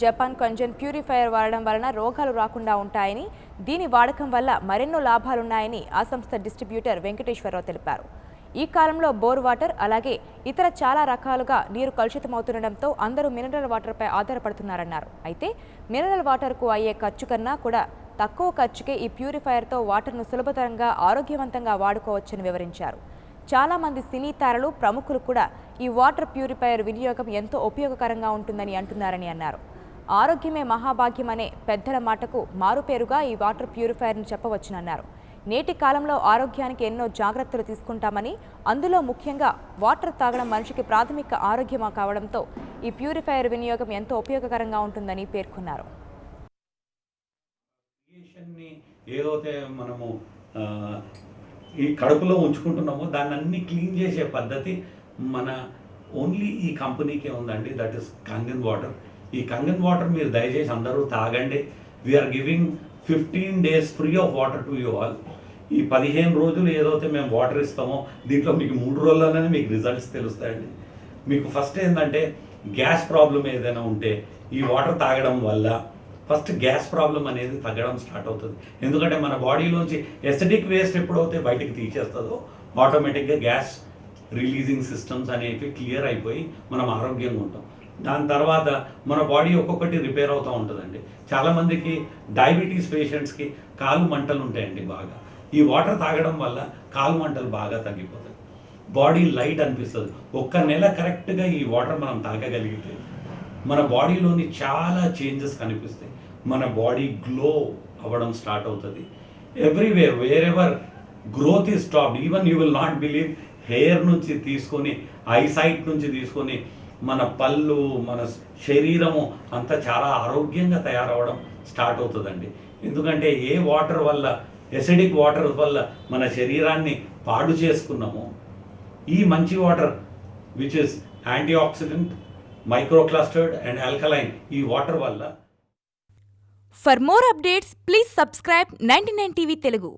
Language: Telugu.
జపాన్ కంజన్ ప్యూరిఫైయర్ వాడడం వలన రోగాలు రాకుండా ఉంటాయని, దీని వాడకం వల్ల మరెన్నో లాభాలున్నాయని ఆ సంస్థ డిస్ట్రిబ్యూటర్ వెంకటేశ్వరరావు తెలిపారు. ఈ కాలంలో బోర్ వాటర్ అలాగే ఇతర చాలా రకాలుగా నీరు కలుషితమవుతుండటంతో అందరూ మినరల్ వాటర్పై ఆధారపడుతున్నారన్నారు. అయితే మినరల్ వాటర్కు అయ్యే ఖర్చు కన్నా కూడా తక్కువ ఖర్చుకే ఈ ప్యూరిఫైయర్తో వాటర్ను సులభతరంగా ఆరోగ్యవంతంగా వాడుకోవచ్చని వివరించారు. చాలామంది సినీ తారలు, ప్రముఖులు కూడా ఈ వాటర్ ప్యూరిఫైయర్ వినియోగం ఎంతో ఉపయోగకరంగా ఉంటుందని అంటున్నారని అన్నారు. ఆరోగ్యమే మహాభాగ్యం అనే పెద్దల మాటకు మారుపేరుగా ఈ వాటర్ ప్యూరిఫైయర్ను చెప్పవచ్చునన్నారు. నేటి కాలంలో ఆరోగ్యానికి ఎన్నో జాగ్రత్తలు తీసుకుంటామని, అందులో ముఖ్యంగా వాటర్ తాగడం మనిషికి ప్రాథమిక ఆరోగ్యం కావడంతో ఈ ప్యూరిఫైయర్ వినియోగం ఎంతో ఉపయోగకరంగా ఉంటుందని పేర్కొన్నారు. ఏదైతే మనము ఈ కడుపులో ఉంచుకుంటున్నామో దాన్ని అన్ని క్లీన్ చేసే పద్ధతి మన ఓన్లీ ఈ కంపెనీకే ఉందండి. That is Kangen water. ఈ కంగన్ వాటర్ మీరు దయచేసి అందరూ తాగండి. We are giving 15 days free of water to you all. ఈ 15 రోజులు ఏదైతే మేము వాటర్ ఇస్తామో దీంట్లో మీకు 3 రోజుల్లోనే మీకు రిజల్ట్స్ తెలుస్తాయండి. మీకు ఫస్ట్ ఏంటంటే గ్యాస్ ప్రాబ్లం ఏదైనా ఉంటే ఈ వాటర్ తాగడం వల్ల ఫస్ట్ గ్యాస్ ప్రాబ్లం అనేది తగ్గడం స్టార్ట్ అవుతుంది. ఎందుకంటే మన బాడీలోంచి ఎసిడిక్ వేస్ట్ ఎప్పుడైతే బయటికి తీసేస్తుందో ఆటోమేటిక్గా గ్యాస్ రిలీజింగ్ సిస్టమ్స్ అనేవి క్లియర్ అయిపోయి మనం ఆరోగ్యంగా ఉంటాం. దాని తర్వాత మన బాడీ ఒక్కొక్కటి రిపేర్ అవుతూ ఉంటుందండి. చాలామందికి డయాబెటీస్ పేషెంట్స్కి కాలు మంటలు ఉంటాయండి బాగా. ఈ వాటర్ తాగడం వల్ల కాలు మంటలు బాగా తగ్గిపోతాయి. బాడీ లైట్ అనిపిస్తుంది. 1 నెల కరెక్ట్గా ఈ వాటర్ మనం తాగగలిగితే మన బాడీలోని చాలా చేంజెస్ కనిపిస్తాయి. మన బాడీ గ్లో అవ్వడం స్టార్ట్ అవుతుంది. Everywhere wherever growth is stopped. Even you will not believe, hair నుంచి తీసుకొని ఐసైట్ నుంచి తీసుకొని మన పళ్ళు, మన శరీరము అంతా చాలా ఆరోగ్యంగా తయారవడం స్టార్ట్ అవుతుందండి. ఎందుకంటే ఏ వాటర్ వల్ల, ఎసిడిక్ వాటర్ వల్ల మన శరీరాన్ని పాడు చేసుకున్నామో ఈ మంచి water which is antioxidant, microclustered and alkaline, ఈ వాటర్ వల్ల. For more updates please subscribe 99 TV Telugu.